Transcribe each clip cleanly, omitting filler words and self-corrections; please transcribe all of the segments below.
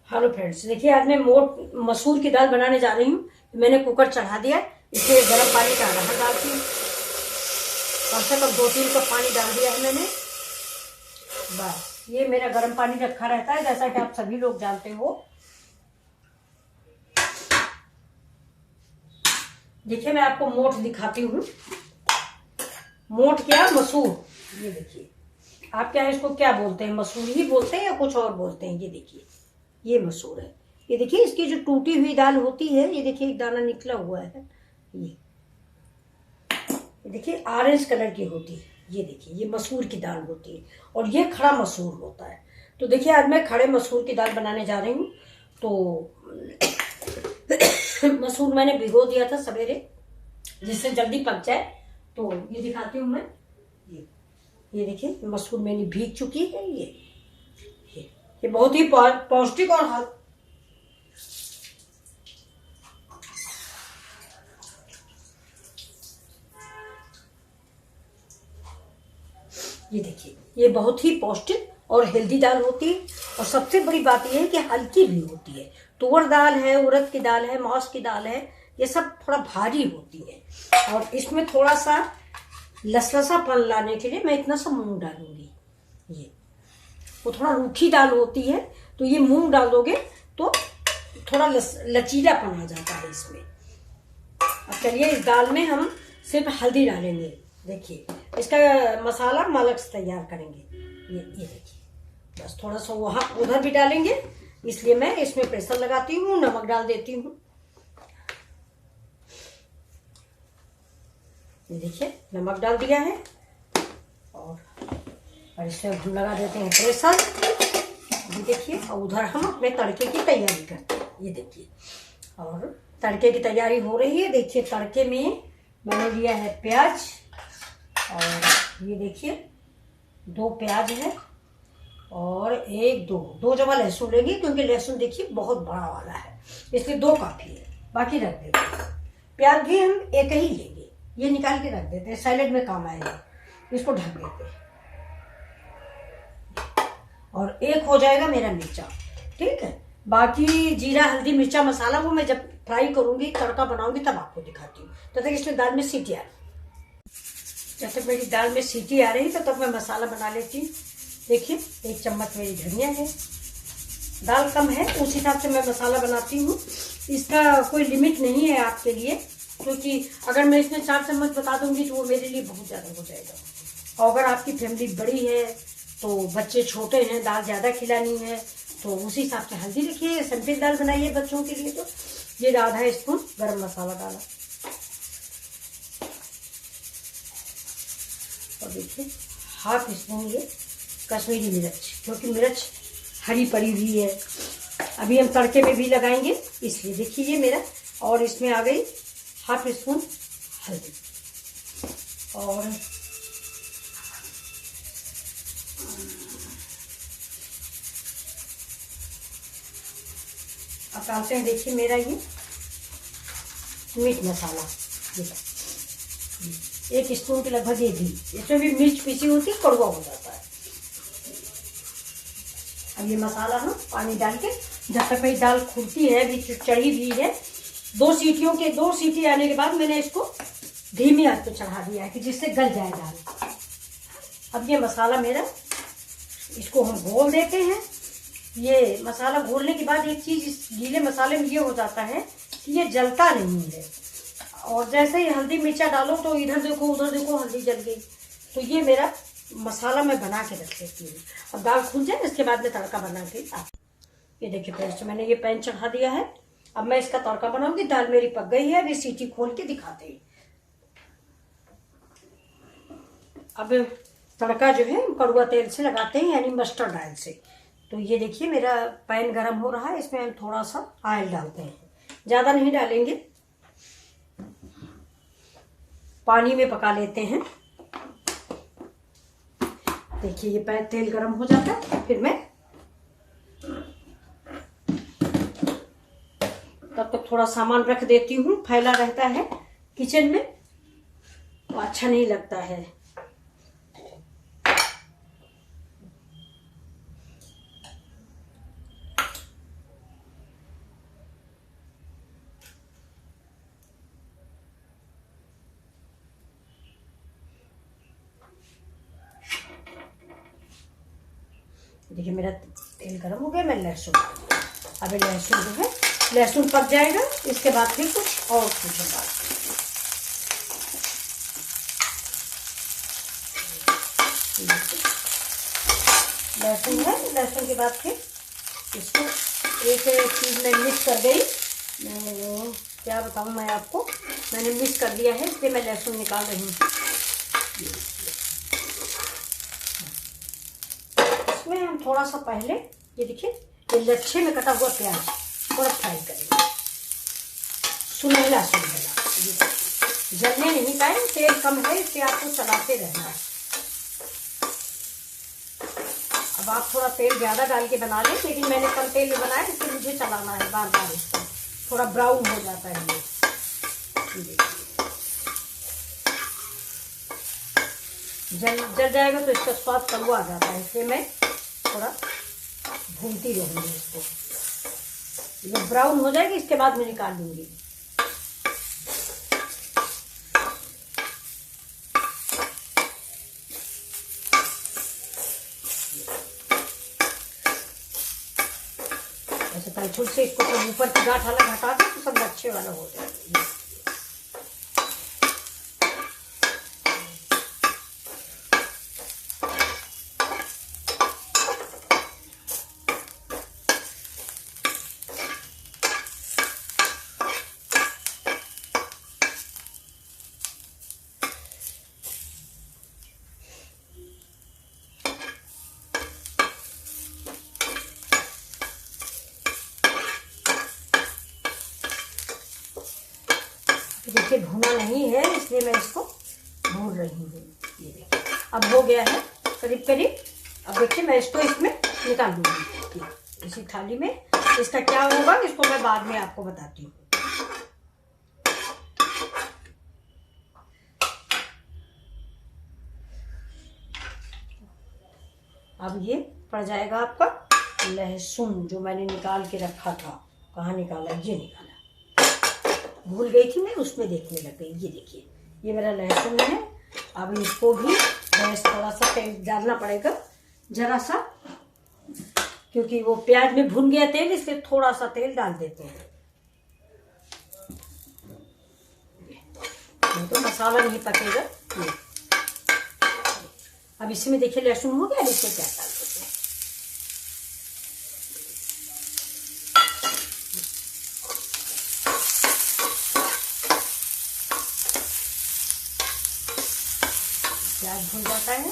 Hello friends, देखिए आज मैं मोट मसूर की दाल बनाने जा रही हूँ। मैंने कुकर चढ़ा दिया, इसमें गर्म पानी डाल रहा है। डालती हूँ कम से कम 2-3 कप पानी डाल दिया है मैंने। बस ये मेरा गर्म पानी रखा रहता है, जैसा कि आप सभी लोग जानते हो। देखिए मैं आपको मोट दिखाती हूँ। मोट क्या, मसूर। ये देखिए, आप क्या इसको क्या बोलते हैं, मसूर ही बोलते हैं या कुछ और बोलते हैं। ये देखिए, ये मसूर है। ये देखिए इसकी जो टूटी हुई दाल होती है, ये देखिए एक दाना निकला हुआ है। ये देखिए ऑरेंज कलर की होती है। ये देखिए ये मसूर की दाल होती है और ये खड़ा मसूर होता है। तो देखिए आज मैं खड़े मसूर की दाल बनाने जा रही हूँ। तो मसूर मैंने भिगो दिया था सवेरे, जिससे जल्दी पक जाए। तो ये दिखाती हूँ मैं। ये देखिए मसूर मेरी भीग चुकी है। ये बहुत ही पौष्टिक और ये देखिए ये बहुत ही पौष्टिक और हेल्दी दाल होती है। और सबसे बड़ी बात यह है कि हल्की भी होती है। तुअर दाल है, उड़द की दाल है, मौस की दाल है, ये सब थोड़ा भारी होती है। और इसमें थोड़ा सा लसलसापन लाने के लिए मैं इतना सा मूंग डालूंगी। ये वो थोड़ा रूखी दाल होती है, तो ये मूंग डाल दोगे तो थोड़ा लचीलापन आ जाता है इसमें। अब चलिए इस दाल में हम सिर्फ हल्दी डालेंगे। देखिए इसका मसाला हम अलग से तैयार करेंगे। ये देखिए, बस थोड़ा सा वहाँ उधर भी डालेंगे, इसलिए मैं इसमें प्रेशर लगाती हूँ। नमक डाल देती हूँ। ये देखिए नमक डाल दिया है और इसमें हम लगा देते हैं प्रेशर। ये देखिए, और उधर हम अपने तड़के की तैयारी करते हैं। ये देखिए, और तड़के की तैयारी हो रही है। देखिए तड़के में मैंने लिया है प्याज, और ये देखिए 2 प्याज है और दो जगह लहसुन लेंगे, क्योंकि लहसुन देखिए बहुत बड़ा वाला है, इसलिए 2 काफी है। बाकी रख देते हैं। प्याज भी हम एक ही लेंगे, ये निकाल के रख देते हैं, सैलेड में काम आएगा। इसको ढक देते हैं और एक हो जाएगा मेरा मिर्चा। ठीक है, बाकी जीरा हल्दी मिर्चा मसाला वो मैं जब फ्राई करूंगी, तड़का बनाऊंगी, तब आपको दिखाती हूँ। तब तक इसमें दाल में सीटी आ रही। जब तक मेरी दाल में सीटी आ रही तब तक मैं मसाला बना लेती हूँ। देखिए 1 चम्मच मेरी धनिया है। दाल कम है उस हिसाब से मैं मसाला बनाती हूँ। इसका कोई लिमिट नहीं है आपके लिए, क्योंकि अगर मैं इसमें 4 चम्मच बता दूंगी तो वो मेरे लिए बहुत ज़्यादा हो जाएगा। और अगर आपकी फैमिली बड़ी है, तो बच्चे छोटे हैं, दाल ज़्यादा खिलानी है, तो उसी हिसाब से हल्दी लिखिए। सिंपल दाल बनाइए बच्चों के लिए। तो ये आधा स्पून गरम मसाला डाला, और देखिए ½ स्पून ये कश्मीरी मिर्च, क्योंकि मिर्च हरी पड़ी हुई है, अभी हम तड़के में भी लगाएंगे, इसलिए देखिए ये मेरा। और इसमें आ गई ½ स्पून हल्दी। और अब डालते हैं, देखिए मेरा ये मीट मसाला, 1 स्पून के लगभग ये भी। इसमें भी मिर्च पीसी होती है, कड़वा हो जाता है। अब ये मसाला हम पानी डाल के, जब तक मेरी दाल खुलती है, अभी चढ़ी हुई है, 2 सीटी आने के बाद मैंने इसको धीमी आंच पे चढ़ा दिया है, कि जिससे गल जाए दाल। अब ये मसाला मेरा, इसको हम घोल देते हैं। ये मसाला घोलने के बाद एक चीज इस गीले मसाले में ये हो जाता है कि ये जलता नहीं है। और जैसे ही हल्दी मिर्चा डालो तो इधर देखो उधर देखो हल्दी जल गई। तो ये मेरा मसाला मैं बना के रख लेती हूँ। अब दाल खुल जाए इसके बाद में तड़का बना के ये देखिए फ्रेंड्स, मैंने ये पैन चढ़ा दिया है। अब मैं इसका तड़का बनाऊंगी। दाल मेरी पक गई है, अभी सीटी खोल के दिखाते हैं। अब तड़का जो है कड़वा तेल से लगाते हैं, यानी मस्टर्ड ऑयल से। तो ये देखिए मेरा पैन गरम हो रहा है, इसमें हम थोड़ा सा ऑयल डालते हैं, ज़्यादा नहीं डालेंगे, पानी में पका लेते हैं। देखिए ये पैन तेल गरम हो जाता है, फिर मैं तब तक थोड़ा सामान रख देती हूँ। फैला रहता है किचन में तो अच्छा नहीं लगता है। देखिए मेरा तेल गर्म हो गया, मैं लहसुन डाल दिया। अब लहसुन जो है, लहसुन पक जाएगा, इसके बाद फिर कुछ और कुछ डाल। लहसुन है, लहसुन के बाद फिर इसको एक चीज़ में मिक्स कर गई, क्या बताऊँ मैं आपको, मैंने मिक्स कर दिया है, इसलिए मैं लहसुन निकाल रही हूँ। इसमें हम थोड़ा सा पहले ये देखिए, ये लच्छे में कटा हुआ प्याज थोड़ा फ्राई करेंगे, सुनहला सुनहला, जलने नहीं पाए, तेल कम है इसलिए आपको चलाते रहना है। अब आप थोड़ा तेल ज़्यादा डाल के बना लें, लेकिन मैंने कम तेल में बनाया इसलिए मुझे चलाना है बार बार, इसको थोड़ा ब्राउन हो जाता है ये। जल जाएगा तो इसका स्वाद कड़वा आ जाता है, इसलिए मैं थोड़ा भूनती रहूँगी इसको। जब ब्राउन हो जाएगी इसके बाद मैं निकाल लूँगी। ऐसे कलछुल से इसको सब ऊपर की गांठ वाला हटा दे तो सब अच्छे वाला हो जाएगा। देखिए भुना नहीं है इसलिए मैं इसको भून रही हूँ। ये देखिए अब हो गया है करीब करीब। अब देखिए मैं इसको इसमें निकाल दूँगी इसी थाली में। इसका क्या होगा इसको मैं बाद में आपको बताती हूँ। अब ये पड़ जाएगा आपका लहसुन जो मैंने निकाल के रखा था। कहाँ निकाला? ये निकाला, भूल गई थी मैं, उसमें देखने लग गई। ये देखिए ये मेरा लहसुन है। अब इसको भी गैस थोड़ा सा तेल डालना पड़ेगा जरा सा, क्योंकि वो प्याज में भुन गया तेल, इसलिए थोड़ा सा तेल डाल देते हैं, नहीं तो मसाला नहीं पकेगा। ये अब इसमें देखिए लहसुन हो गया, इसको क्या डाल देते हैं। प्याज भुन जाता है।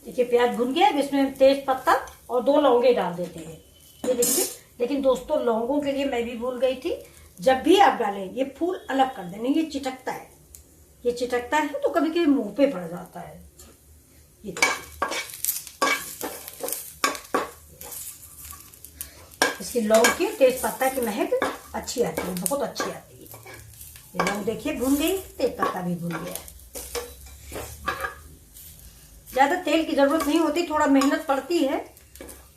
देखिए प्याज भुन गया। अब इसमें तेज पत्ता और 2 लौंगे डाल देते हैं। ये देखिए, लेकिन दोस्तों लौंगों के लिए मैं भी भूल गई थी, जब भी आप डालें ये फूल अलग कर देना। ये चिटकता है, ये चिटकता है तो कभी कभी मुंह पे पड़ जाता है। ये इसकी लौंग की तेज पत्ता की महक अच्छी आती है, बहुत अच्छी आती है। ये लौंग देखिए भुन गई, तेज पत्ता भी भुन गया। ज्यादा तेल की जरूरत नहीं होती, थोड़ा मेहनत पड़ती है,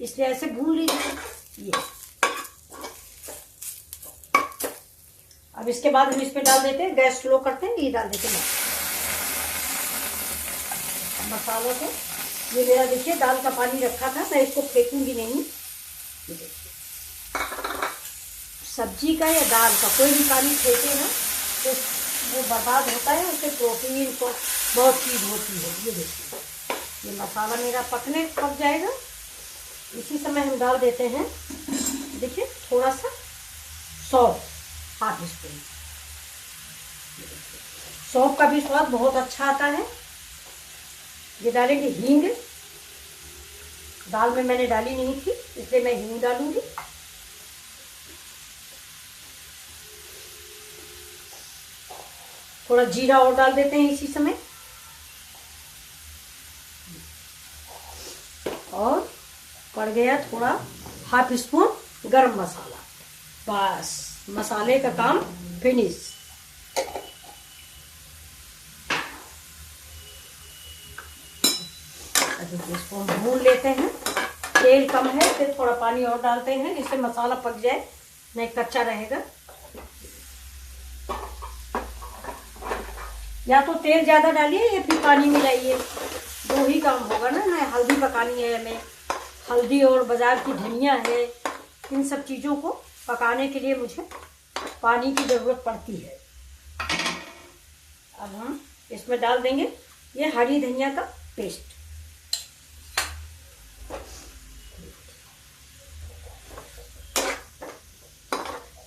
इसलिए ऐसे भून लीजिए। ये अब इसके बाद हम इसमें डाल देते हैं, गैस स्लो करते हैं, ये डाल देते हैं मसालों को। ये मेरा देखिए दाल का पानी रखा था, मैं इसको फेंकूंगी नहीं। सब्जी का या दाल का कोई भी पानी फेंके ना तो वो बर्बाद होता है, उससे प्रोटीन को बहुत चीज होती है। ये देखिए ये मसाला मेरा पक जाएगा। इसी समय हम डाल देते हैं देखिए थोड़ा सा सौंफ, हाफ स्पून। सौंफ का भी स्वाद बहुत अच्छा आता है। ये डालेंगे हींग, दाल में मैंने डाली नहीं थी इसलिए मैं हींग डालूंगी। थोड़ा जीरा और डाल देते हैं इसी समय, और पड़ गया थोड़ा हाफ स्पून गरम मसाला। बस मसाले का काम फिनिश। इसको हम भून लेते हैं। तेल कम है, फिर थोड़ा पानी और डालते हैं जिससे मसाला पक जाए। नहीं कच्चा रहेगा। या तो तेल ज़्यादा डालिए या फिर पानी मिलाइए, दो ही काम होगा ना। मैं हल्दी पकानी है, हमें हल्दी और बाजार की धनिया है, इन सब चीज़ों को पकाने के लिए मुझे पानी की ज़रूरत पड़ती है। अब हम इसमें डाल देंगे ये हरी धनिया का पेस्ट।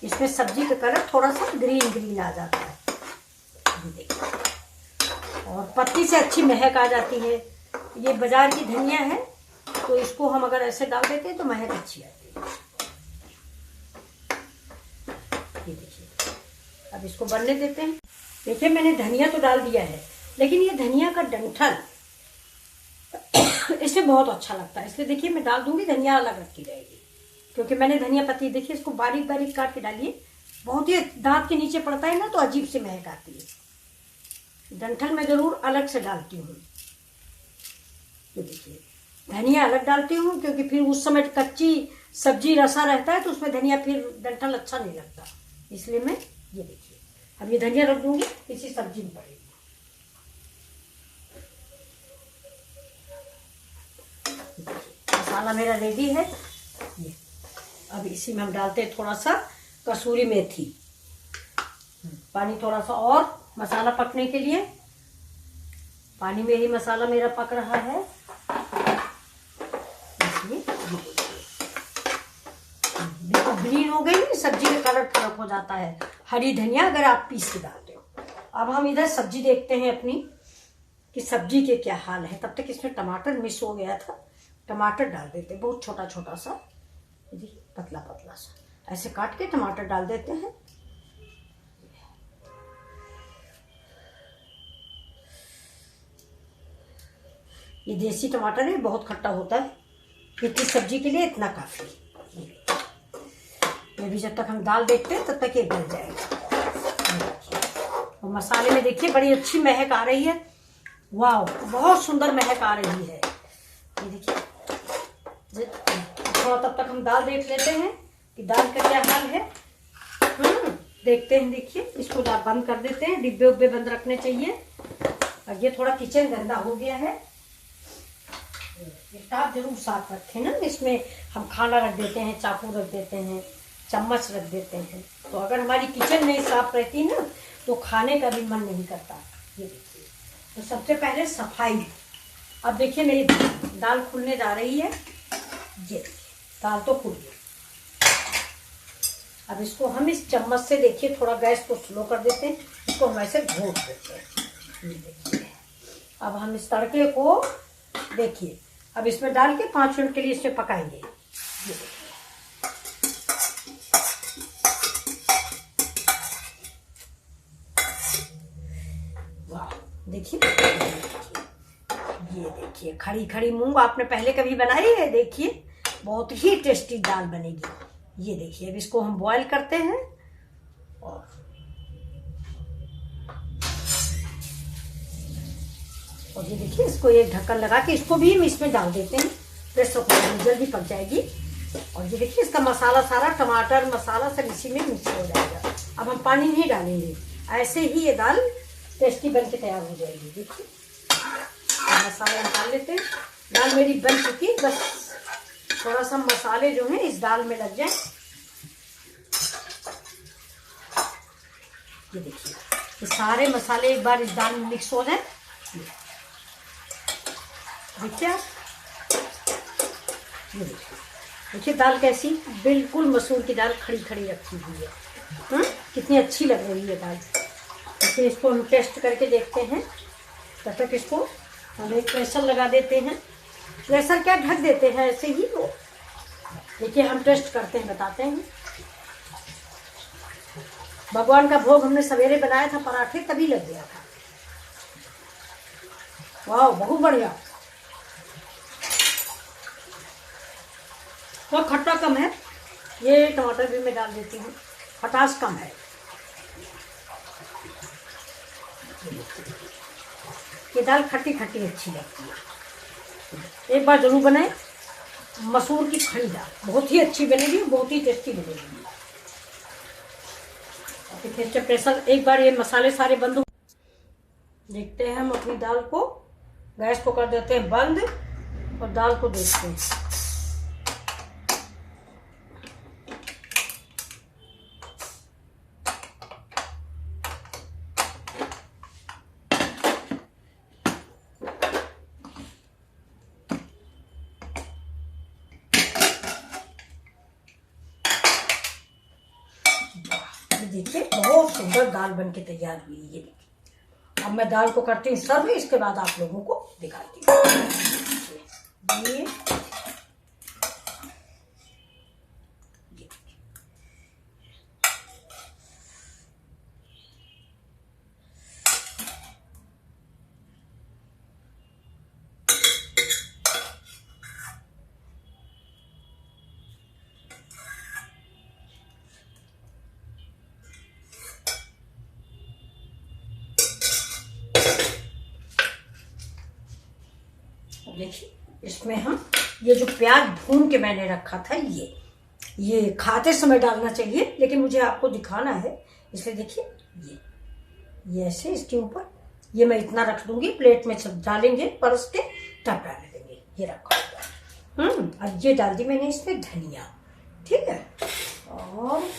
इसमें सब्जी का कलर थोड़ा सा ग्रीन ग्रीन आ जाता है, ये देखिए, और पत्ती से अच्छी महक आ जाती है। ये बाजार की धनिया है तो इसको हम अगर ऐसे डाल देते हैं तो महक अच्छी आती है। ये देखिए, अब इसको बनने देते हैं। देखिए मैंने धनिया तो डाल दिया है, लेकिन ये धनिया का डंठल इसमें बहुत अच्छा लगता है, इसलिए देखिए मैं डाल दूंगी, धनिया अलग रखी रहेगी। क्योंकि मैंने धनिया पत्ती देखिए इसको बारीक बारीक काट के डालिए, बहुत ही दांत के नीचे पड़ता है ना तो अजीब सी महक आती है। डंठल मैं जरूर अलग से डालती हूँ। ये देखिए धनिया अलग डालती हूँ क्योंकि फिर उस समय कच्ची सब्जी रसा रहता है तो उसमें धनिया फिर डंठल अच्छा नहीं लगता, इसलिए मैं ये देखिए अब ये धनिया रख दूंगी, इसी सब्जी में पड़ेगी। मसाला मेरा रेडी है। ये अब इसी में हम डालते हैं थोड़ा सा कसूरी मेथी, पानी थोड़ा सा और मसाला पकने के लिए। पानी में ही मसाला मेरा पक रहा है। देखो ग्रीन हो गई, सब्जी का कलर फर्क हो जाता है हरी धनिया अगर आप पीस के डालते हो। अब हम इधर सब्जी देखते हैं अपनी कि सब्जी के क्या हाल है। तब तक इसमें टमाटर मिस हो गया था, टमाटर डाल देते, बहुत छोटा छोटा सा, पतला पतला सा ऐसे काट के टमाटर डाल देते हैं। ये देसी टमाटर है, बहुत खट्टा होता है, इतनी सब्जी के लिए इतना काफी। ये भी जब तक हम दाल देखते हैं तब तक ये गल जाएगा। और मसाले में देखिए बड़ी अच्छी महक आ रही है, वाह बहुत सुंदर महक आ रही है। ये देखिए थोड़ा तब तक हम दाल देख लेते हैं कि दाल का क्या हाल है। देखते हैं, देखिए इसको बंद कर देते हैं, डिब्बे उब्बे बंद रखने चाहिए। और ये थोड़ा किचन गंदा हो गया है, टॉप जरूर साफ रखें ना, इसमें हम खाना रख देते हैं, चाकू रख देते हैं, चम्मच रख देते हैं, तो अगर हमारी किचन नहीं साफ रहती ना तो खाने का भी मन नहीं करता। ये देखिए, तो सबसे पहले सफाई। अब देखिए मेरी दाल खुलने जा रही है, ये दाल तो खुल गई। अब इसको हम इस चम्मच से देखिए थोड़ा गैस को स्लो कर देते हैं, इसको हम ऐसे घोट देते हैं। ये देखिए अब हम इस तड़के को देखिए अब इसमें डाल के 5 मिनट के लिए इसे पकाएंगे। ये देखिए वाह, देखिए ये देखिए खड़ी खड़ी मूंग आपने पहले कभी बनाई है? देखिए बहुत ही टेस्टी दाल बनेगी। ये देखिए अब इसको हम बॉईल करते हैं और ये देखिए इसको एक ढक्कन लगा के इसको भी हम इसमें डाल देते हैं, प्रेशर कुकर में जल्दी पक जाएगी। और ये देखिए इसका मसाला सारा टमाटर मसाला सब इसी में मिक्स हो जाएगा। अब हम पानी नहीं डालेंगे, ऐसे ही ये दाल टेस्टी बन के तैयार हो जाएगी। देखिए मसाला डाल लेते हैं, दाल मेरी बन चुकी, बस थोड़ा सा मसाले जो हैं इस दाल में लग जाए। ये देखिए ये सारे मसाले एक बार इस दाल में मिक्स हो जाए। देखिए आप ये देखिए दाल कैसी बिल्कुल मसूर की दाल खड़ी खड़ी रखी हुई है। कितनी अच्छी लग रही है दाल। फिर इसको हम टेस्ट करके देखते हैं, तब तक इसको हम एक प्रेशर लगा देते हैं। प्रेशर क्या ढक देते हैं ऐसे ही। वो देखिए हम टेस्ट करते हैं, बताते हैं। भगवान का भोग हमने सवेरे बनाया था पराठे, तभी लग गया था। वाह बहुत बढ़िया। तो खट्टा कम है, ये टमाटर भी मैं डाल देती हूँ, खटास कम है। ये दाल खट्टी खट्टी अच्छी लगती है, एक बार जरूर बनाएं। मसूर की खड़ी दाल बहुत ही अच्छी बनेगी, बहुत ही टेस्टी बनेगी। देखिए जब प्रेशर एक बार ये मसाले सारे बंद हो, देखते हैं हम अपनी दाल को, गैस को कर देते हैं बंद और दाल को देखते हैं। देखिए बहुत सुंदर दाल बनके तैयार हुई है। ये देखिए अब मैं दाल को करती हूँ सर्व, इसके बाद आप लोगों को दिखाती हूँ। ये देखिए इसमें हम ये जो प्याज भून के मैंने रखा था, ये खाते समय डालना चाहिए, लेकिन मुझे आपको दिखाना है इसलिए देखिए ये ऐसे इसके ऊपर ये मैं इतना रख दूंगी, प्लेट में सब डालेंगे परस के तब डाल देंगे। ये रखा हुआ अब ये डाल दी मैंने इसमें धनिया, ठीक है, और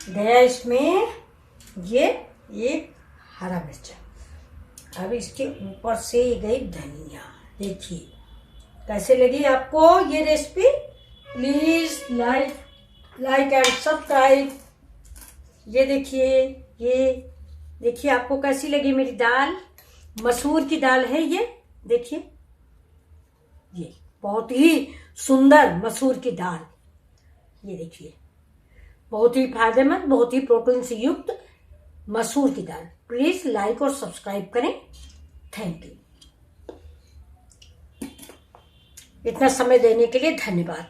गया इसमें ये एक हरा मिर्चा। अब इसके ऊपर से गई धनिया। देखिए कैसे लगी आपको ये recipe? Please like and subscribe. ये देखिए आपको कैसी लगी मेरी दाल? मसूर की दाल है ये, देखिए ये बहुत ही सुंदर मसूर की दाल। ये देखिए बहुत ही फायदेमंद, बहुत ही प्रोटीन से युक्त मसूर की दाल। प्लीज लाइक और सब्सक्राइब करें। Thank you. इतना समय देने के लिए धन्यवाद।